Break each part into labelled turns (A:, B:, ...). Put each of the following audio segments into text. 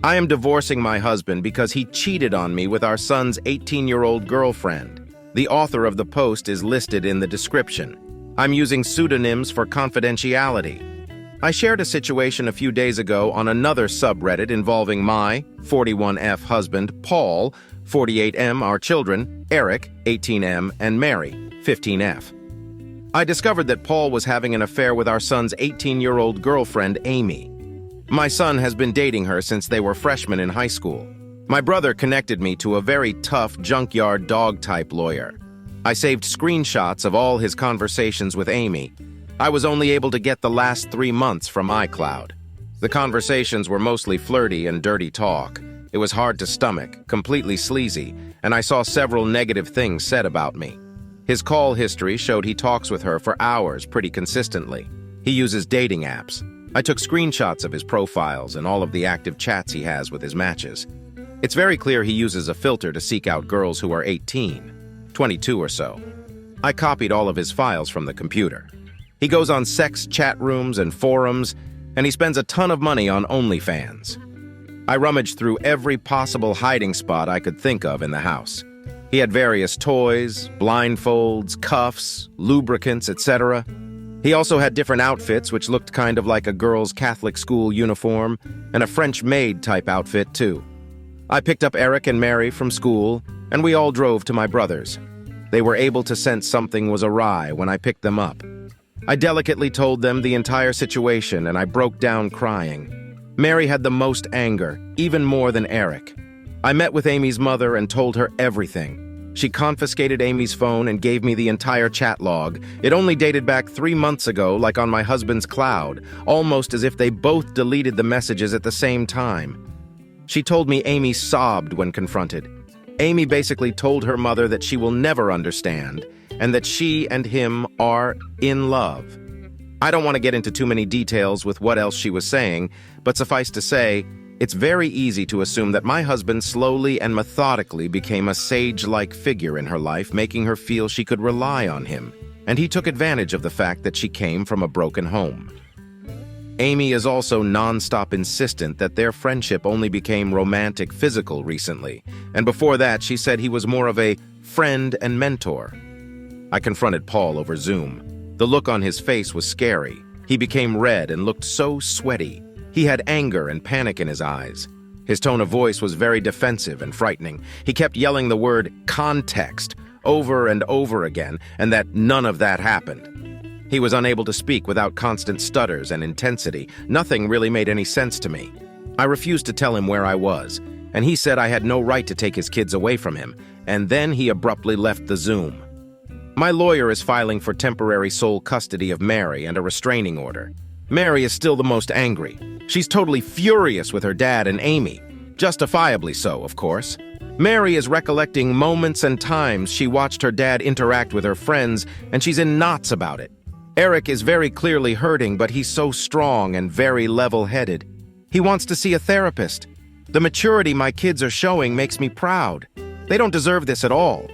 A: I am divorcing my husband because he cheated on me with our son's 18-year-old girlfriend. The author of the post is listed in the description. I'm using pseudonyms for confidentiality. I shared a situation a few days ago on another subreddit involving my 41F husband, Paul, 48M our children, Eric, 18M, and Mary, 15F. I discovered that Paul was having an affair with our son's 18-year-old girlfriend, Amy. My son has been dating her since they were freshmen in high school. My brother connected me to a very tough junkyard dog-type lawyer. I saved screenshots of all his conversations with Amy. I was only able to get the last 3 months from iCloud. The conversations were mostly flirty and dirty talk. It was hard to stomach, completely sleazy, and I saw several negative things said about me. His call history showed he talks with her for hours pretty consistently. He uses dating apps. I took screenshots of his profiles and all of the active chats he has with his matches. It's very clear he uses a filter to seek out girls who are 18, 22 or so. I copied all of his files from the computer. He goes on sex chat rooms and forums, and he spends a ton of money on OnlyFans. I rummaged through every possible hiding spot I could think of in the house. He had various toys, blindfolds, cuffs, lubricants, etc. He also had different outfits which looked kind of like a girl's Catholic school uniform, and a French maid type outfit too. I picked up Eric and Mary from school, and we all drove to my brother's. They were able to sense something was awry when I picked them up. I delicately told them the entire situation, and I broke down crying. Mary had the most anger, even more than Eric. I met with Amy's mother and told her everything. She confiscated Amy's phone and gave me the entire chat log. It only dated back 3 months ago, like on my husband's cloud, almost as if they both deleted the messages at the same time. She told me Amy sobbed when confronted. Amy basically told her mother that she will never understand, and that she and him are in love. I don't want to get into too many details with what else she was saying, but suffice to say, it's very easy to assume that my husband slowly and methodically became a sage-like figure in her life, making her feel she could rely on him, and he took advantage of the fact that she came from a broken home. Amy is also non-stop insistent that their friendship only became romantic physical recently, and before that she said he was more of a friend and mentor. I confronted Paul over Zoom. The look on his face was scary. He became red and looked so sweaty. He had anger and panic in his eyes. His tone of voice was very defensive and frightening. He kept yelling the word context over and over again, and that none of that happened. He was unable to speak without constant stutters and intensity. Nothing really made any sense to me. I refused to tell him where I was, and he said I had no right to take his kids away from him, and then he abruptly left the Zoom. My lawyer is filing for temporary sole custody of Mary and a restraining order. Mary is still the most angry. She's totally furious with her dad and Amy. Justifiably so, of course. Mary is recollecting moments and times she watched her dad interact with her friends, and she's in knots about it. Eric is very clearly hurting, but he's so strong and very level-headed. He wants to see a therapist. The maturity my kids are showing makes me proud. They don't deserve this at all.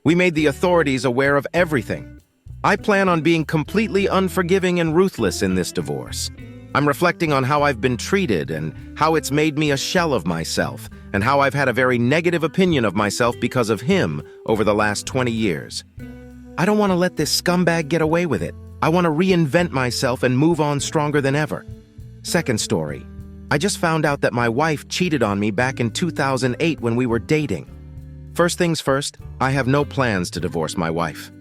A: We made the authorities aware of everything. I plan on being completely unforgiving and ruthless in this divorce. I'm reflecting on how I've been treated and how it's made me a shell of myself, and how I've had a very negative opinion of myself because of him over the last 20 years. I don't want to let this scumbag get away with it. I want to reinvent myself and move on stronger than ever. Second story. I just found out that my wife cheated on me back in 2008 when we were dating. First things first, I have no plans to divorce my wife.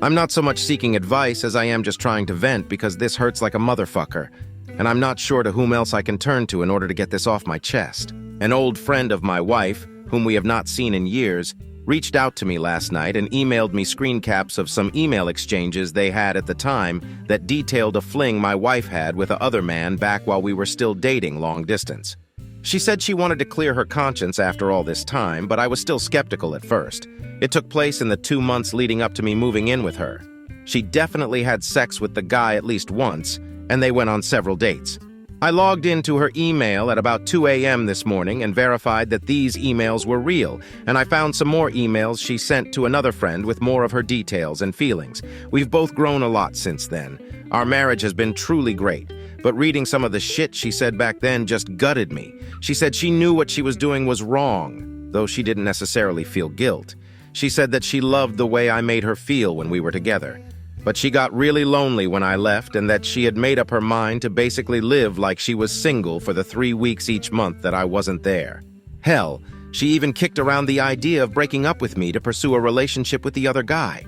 A: I'm not so much seeking advice as I am just trying to vent because this hurts like a motherfucker, and I'm not sure to whom else I can turn to in order to get this off my chest. An old friend of my wife, whom we have not seen in years, reached out to me last night and emailed me screen caps of some email exchanges they had at the time that detailed a fling my wife had with a other man back while we were still dating long distance. She said she wanted to clear her conscience after all this time, but I was still skeptical at first. It took place in the 2 months leading up to me moving in with her. She definitely had sex with the guy at least once, and they went on several dates. I logged into her email at about 2 a.m. this morning and verified that these emails were real, and I found some more emails she sent to another friend with more of her details and feelings. We've both grown a lot since then. Our marriage has been truly great, but reading some of the shit she said back then just gutted me. She said she knew what she was doing was wrong, though she didn't necessarily feel guilt. She said that she loved the way I made her feel when we were together, but she got really lonely when I left and that she had made up her mind to basically live like she was single for the 3 weeks each month that I wasn't there. Hell, she even kicked around the idea of breaking up with me to pursue a relationship with the other guy.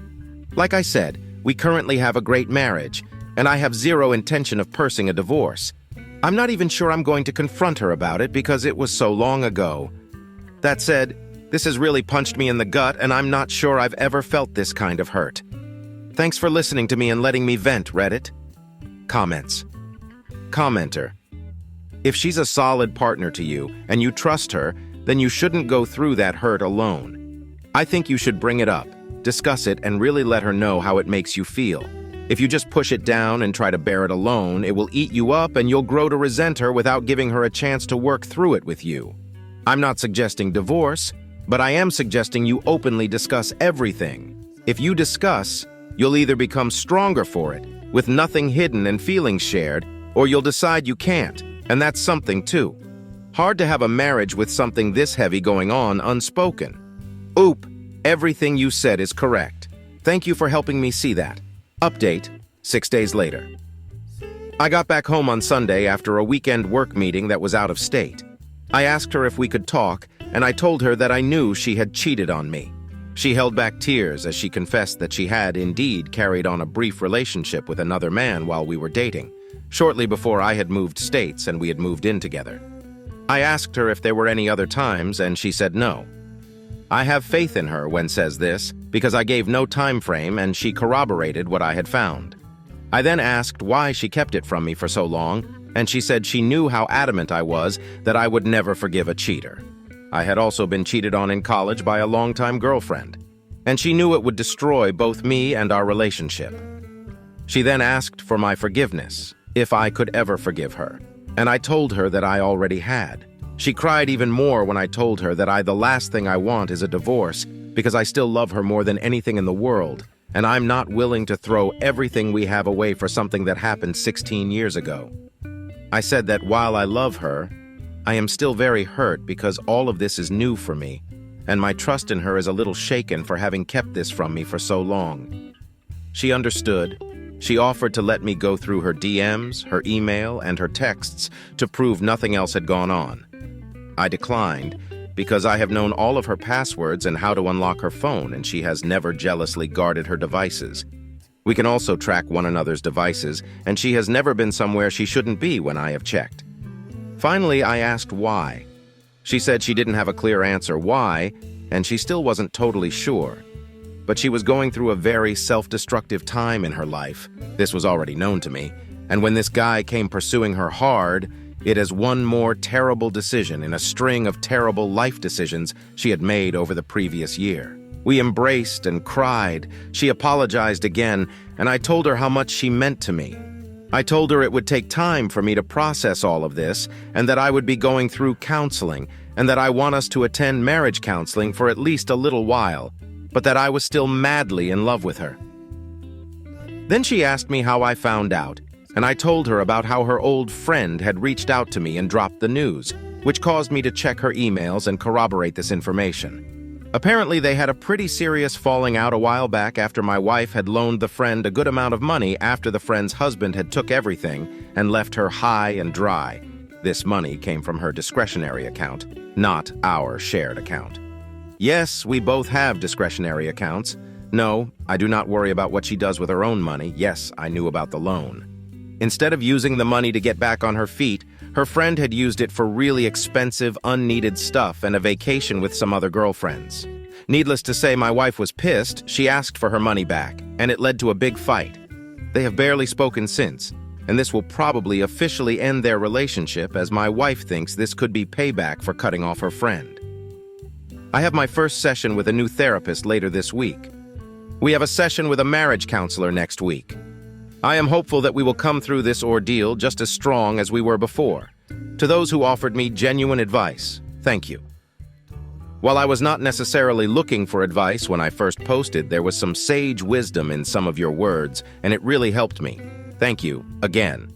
A: Like I said, we currently have a great marriage, and I have zero intention of pursuing a divorce. I'm not even sure I'm going to confront her about it because it was so long ago. That said, this has really punched me in the gut, and I'm not sure I've ever felt this kind of hurt. Thanks for listening to me and letting me vent, Reddit. Comments. Commenter. If she's a solid partner to you, and you trust her, then you shouldn't go through that hurt alone. I think you should bring it up, discuss it, and really let her know how it makes you feel. If you just push it down and try to bear it alone, it will eat you up and you'll grow to resent her without giving her a chance to work through it with you. I'm not suggesting divorce, but I am suggesting you openly discuss everything. If you discuss, you'll either become stronger for it, with nothing hidden and feelings shared, or you'll decide you can't, and that's something too. Hard to have a marriage with something this heavy going on unspoken. Oop, everything you said is correct. Thank you for helping me see that. Update, 6 days later. I got back home on Sunday after a weekend work meeting that was out of state. I asked her if we could talk, and I told her that I knew she had cheated on me. She held back tears as she confessed that she had indeed carried on a brief relationship with another man while we were dating, shortly before I had moved states and we had moved in together. I asked her if there were any other times, and she said no. I have faith in her when says this, because I gave no time frame and she corroborated what I had found. I then asked why she kept it from me for so long, and she said she knew how adamant I was that I would never forgive a cheater. I had also been cheated on in college by a longtime girlfriend, and she knew it would destroy both me and our relationship. She then asked for my forgiveness, if I could ever forgive her, and I told her that I already had. She cried even more when I told her that the last thing I want is a divorce because I still love her more than anything in the world, and I'm not willing to throw everything we have away for something that happened 16 years ago. I said that while I love her, I am still very hurt because all of this is new for me, and my trust in her is a little shaken for having kept this from me for so long. She understood. She offered to let me go through her DMs, her email, and her texts to prove nothing else had gone on. I declined because I have known all of her passwords and how to unlock her phone, and she has never jealously guarded her devices. We can also track one another's devices, and she has never been somewhere she shouldn't be when I have checked. Finally, I asked why. She said she didn't have a clear answer why, and she still wasn't totally sure. But she was going through a very self-destructive time in her life. This was already known to me, and when this guy came pursuing her hard, it is one more terrible decision in a string of terrible life decisions she had made over the previous year. We embraced and cried. She apologized again, and I told her how much she meant to me. I told her it would take time for me to process all of this, and that I would be going through counseling, and that I want us to attend marriage counseling for at least a little while, but that I was still madly in love with her. Then she asked me how I found out, and I told her about how her old friend had reached out to me and dropped the news, which caused me to check her emails and corroborate this information. Apparently, they had a pretty serious falling out a while back after my wife had loaned the friend a good amount of money after the friend's husband had took everything and left her high and dry. This money came from her discretionary account, not our shared account. Yes, we both have discretionary accounts. No, I do not worry about what she does with her own money. Yes, I knew about the loan. Instead of using the money to get back on her feet, her friend had used it for really expensive, unneeded stuff and a vacation with some other girlfriends. Needless to say, my wife was pissed. She asked for her money back, and it led to a big fight. They have barely spoken since, and this will probably officially end their relationship as my wife thinks this could be payback for cutting off her friend. I have my first session with a new therapist later this week. We have a session with a marriage counselor next week. I am hopeful that we will come through this ordeal just as strong as we were before. To those who offered me genuine advice, thank you. While I was not necessarily looking for advice when I first posted, there was some sage wisdom in some of your words, and it really helped me. Thank you, again.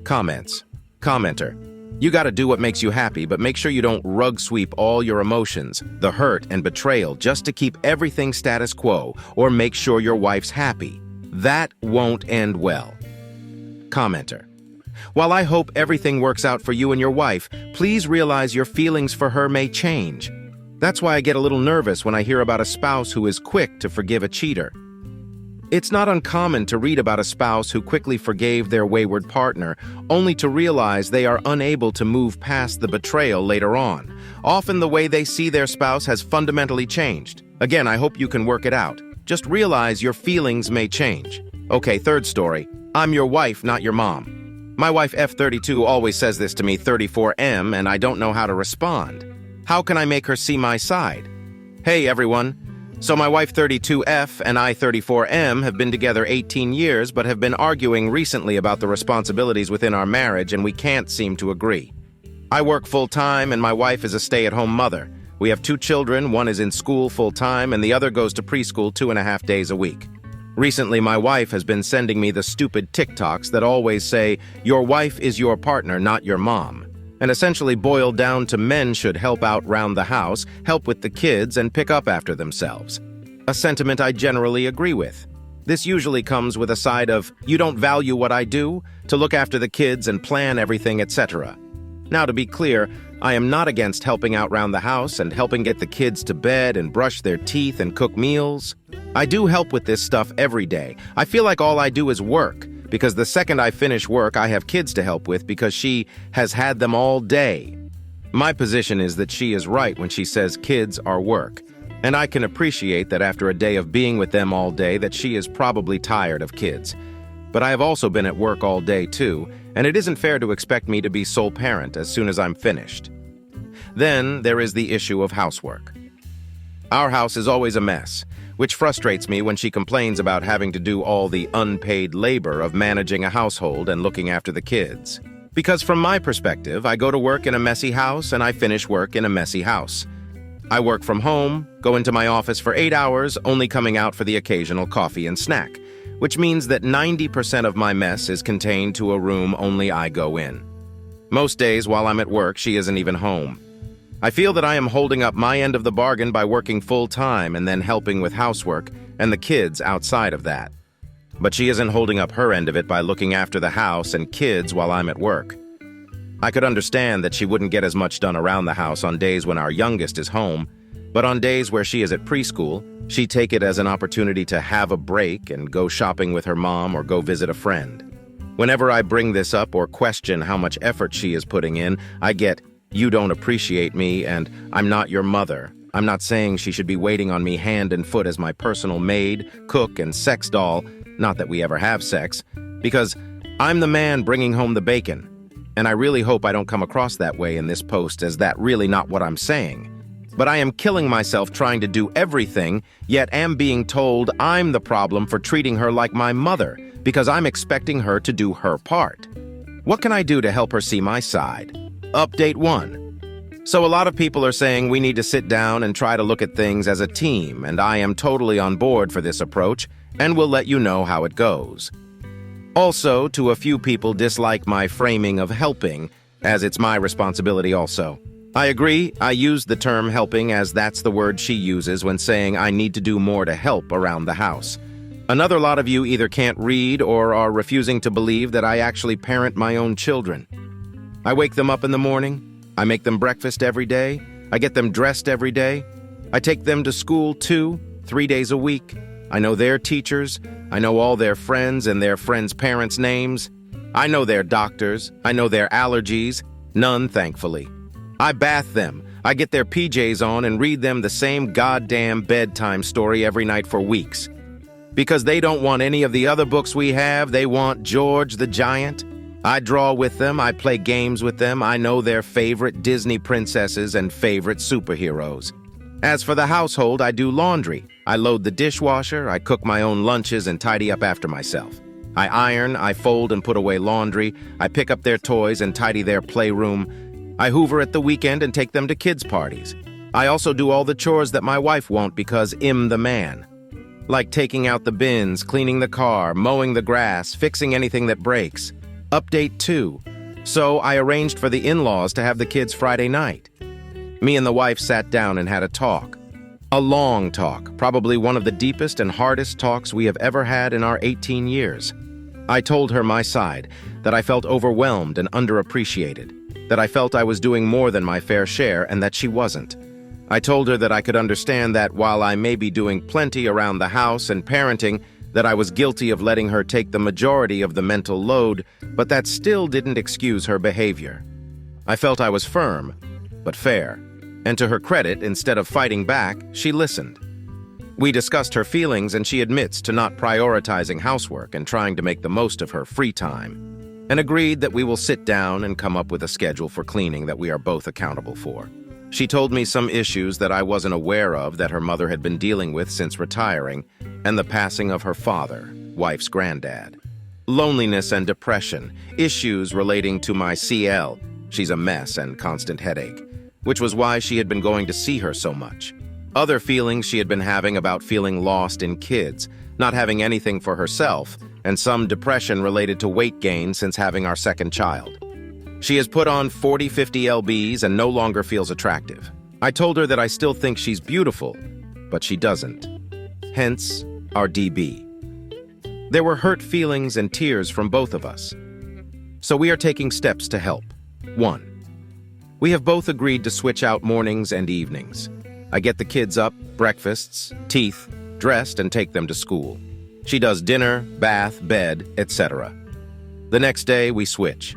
A: Comments. Commenter. You gotta do what makes you happy, but make sure you don't rug sweep all your emotions, the hurt and betrayal, just to keep everything status quo or make sure your wife's happy. That won't end well. Commenter. While I hope everything works out for you and your wife, please realize your feelings for her may change. That's why I get a little nervous when I hear about a spouse who is quick to forgive a cheater. It's not uncommon to read about a spouse who quickly forgave their wayward partner, only to realize they are unable to move past the betrayal later on. Often the way they see their spouse has fundamentally changed. Again, I hope you can work it out. Just realize your feelings may change. Okay, third story. I'm your wife, not your mom. My wife F32 always says this to me 34M, and I don't know how to respond. How can I make her see my side? Hey, everyone. So my wife 32F and I 34M have been together 18 years but have been arguing recently about the responsibilities within our marriage, and we can't seem to agree. I work full-time and my wife is a stay-at-home mother. We have 2 children, one is in school full-time and the other goes to preschool 2.5 days a week. Recently, my wife has been sending me the stupid TikToks that always say, "Your wife is your partner, not your mom," and essentially boil down to men should help out round the house, help with the kids, and pick up after themselves. A sentiment I generally agree with. This usually comes with a side of, "You don't value what I do?" to look after the kids and plan everything, etc. Now, to be clear, I am not against helping out round the house and helping get the kids to bed and brush their teeth and cook meals. I do help with this stuff every day. I feel like all I do is work, because the second I finish work, I have kids to help with because she has had them all day. My position is that she is right when she says kids are work, and I can appreciate that after a day of being with them all day that she is probably tired of kids. But I have also been at work all day too, and it isn't fair to expect me to be sole parent as soon as I'm finished. Then there is the issue of housework. Our house is always a mess, which frustrates me when she complains about having to do all the unpaid labor of managing a household and looking after the kids. Because from my perspective, I go to work in a messy house and I finish work in a messy house. I work from home, go into my office for 8 hours, only coming out for the occasional coffee and snack, which means that 90% of my mess is contained to a room only I go in. Most days while I'm at work, she isn't even home. I feel that I am holding up my end of the bargain by working full-time and then helping with housework and the kids outside of that. But she isn't holding up her end of it by looking after the house and kids while I'm at work. I could understand that she wouldn't get as much done around the house on days when our youngest is home, but on days where she is at preschool, she'd take it as an opportunity to have a break and go shopping with her mom or go visit a friend. Whenever I bring this up or question how much effort she is putting in, I get, "You don't appreciate me," and "I'm not your mother." I'm not saying she should be waiting on me hand and foot as my personal maid, cook, and sex doll, not that we ever have sex, because I'm the man bringing home the bacon. And I really hope I don't come across that way in this post, as that really not what I'm saying. But I am killing myself trying to do everything, yet am being told I'm the problem for treating her like my mother, because I'm expecting her to do her part. What can I do to help her see my side? Update 1. So a lot of people are saying we need to sit down and try to look at things as a team, and I am totally on board for this approach, and will let you know how it goes. Also, to a few people dislike my framing of helping, as it's my responsibility also. I agree, I use the term helping as that's the word she uses when saying I need to do more to help around the house. Another lot of you either can't read or are refusing to believe that I actually parent my own children. I wake them up in the morning, I make them breakfast every day, I get them dressed every day, I take them to school 2-3 days a week, I know their teachers, I know all their friends and their friends' parents' names, I know their doctors, I know their allergies, none thankfully. I bath them, I get their PJs on and read them the same goddamn bedtime story every night for weeks. Because they don't want any of the other books we have, they want George the Giant. I draw with them, I play games with them, I know their favorite Disney princesses and favorite superheroes. As for the household, I do laundry. I load the dishwasher, I cook my own lunches and tidy up after myself. I iron, I fold and put away laundry, I pick up their toys and tidy their playroom. I hoover at the weekend and take them to kids' parties. I also do all the chores that my wife won't because I'm the man. Like taking out the bins, cleaning the car, mowing the grass, fixing anything that breaks. Update 2. So I arranged for the in-laws to have the kids Friday night. Me and the wife sat down and had a talk. A long talk, probably one of the deepest and hardest talks we have ever had in our 18 years. I told her my side, that I felt overwhelmed and underappreciated, that I felt I was doing more than my fair share and that she wasn't. I told her that I could understand that while I may be doing plenty around the house and parenting, that I was guilty of letting her take the majority of the mental load, but that still didn't excuse her behavior. I felt I was firm, but fair. And to her credit, instead of fighting back, she listened. We discussed her feelings and she admits to not prioritizing housework and trying to make the most of her free time, and agreed that we will sit down and come up with a schedule for cleaning that we are both accountable for. She told me some issues that I wasn't aware of that her mother had been dealing with since retiring, and the passing of her father, wife's granddad. Loneliness and depression, issues relating to my CL, she's a mess and constant headache, which was why she had been going to see her so much. Other feelings she had been having about feeling lost in kids, not having anything for herself, and some depression related to weight gain since having our second child. She has put on 40-50 lbs and no longer feels attractive. I told her that I still think she's beautiful, but she doesn't. Hence, our DB. There were hurt feelings and tears from both of us. So we are taking steps to help. 1. We have both agreed to switch out mornings and evenings. I get the kids up, breakfasts, teeth, dressed, and take them to school. She does dinner, bath, bed, etc. The next day, we switch.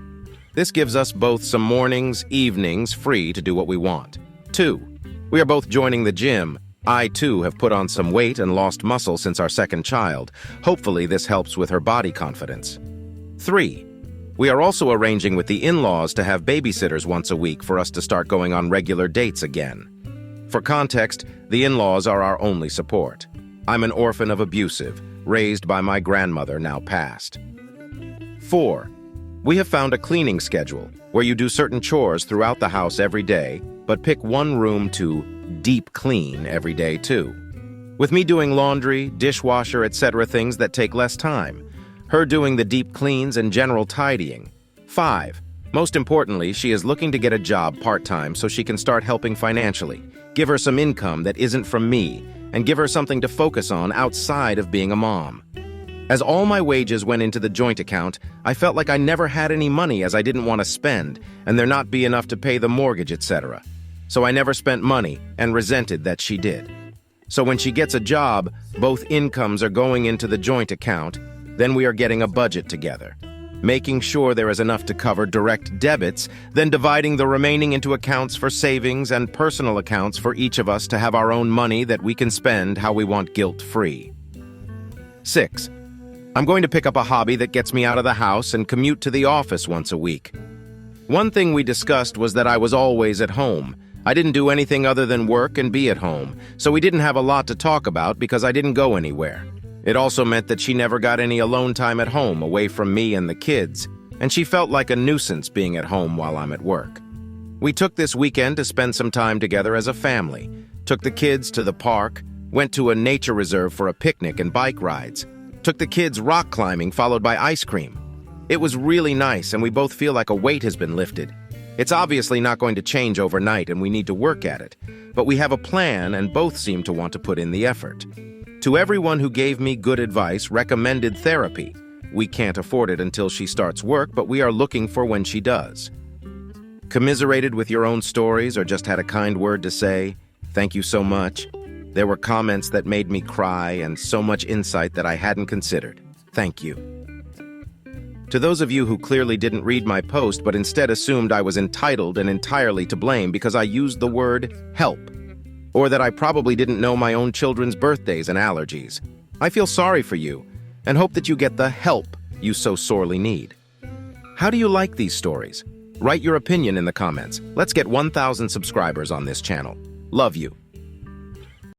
A: This gives us both some mornings, evenings free to do what we want. 2. We are both joining the gym. I, too, have put on some weight and lost muscle since our second child. Hopefully, this helps with her body confidence. 3. We are also arranging with the in-laws to have babysitters once a week for us to start going on regular dates again. For context, the in-laws are our only support. I'm an orphan of abusive, raised by my grandmother, now passed. 4. We have found a cleaning schedule where you do certain chores throughout the house every day, but pick one room to deep clean every day too. With me doing laundry, dishwasher, etc. things that take less time. Her doing the deep cleans and general tidying. 5. Most importantly, she is looking to get a job part-time so she can start helping financially. Give her some income that isn't from me, and give her something to focus on outside of being a mom. As all my wages went into the joint account, I felt like I never had any money as I didn't want to spend, and there not be enough to pay the mortgage, etc. So I never spent money and resented that she did. So when she gets a job, both incomes are going into the joint account, then we are getting a budget together. Making sure there is enough to cover direct debits, then dividing the remaining into accounts for savings and personal accounts for each of us to have our own money that we can spend how we want guilt-free. 6. I'm going to pick up a hobby that gets me out of the house and commute to the office once a week. One thing we discussed was that I was always at home. I didn't do anything other than work and be at home, so we didn't have a lot to talk about because I didn't go anywhere. It also meant that she never got any alone time at home away from me and the kids, and she felt like a nuisance being at home while I'm at work. We took this weekend to spend some time together as a family, took the kids to the park, went to a nature reserve for a picnic and bike rides, took the kids rock climbing followed by ice cream. It was really nice and we both feel like a weight has been lifted. It's obviously not going to change overnight and we need to work at it, but we have a plan and both seem to want to put in the effort. To everyone who gave me good advice, recommended therapy. We can't afford it until she starts work, but we are looking for when she does. Commiserated with your own stories or just had a kind word to say, thank you so much. There were comments that made me cry and so much insight that I hadn't considered. Thank you. To those of you who clearly didn't read my post but instead assumed I was entitled and entirely to blame because I used the word help, or that I probably didn't know my own children's birthdays and allergies, I feel sorry for you and hope that you get the help you so sorely need. How do you like these stories? Write your opinion in the comments. Let's get 1,000 subscribers on this channel. Love you.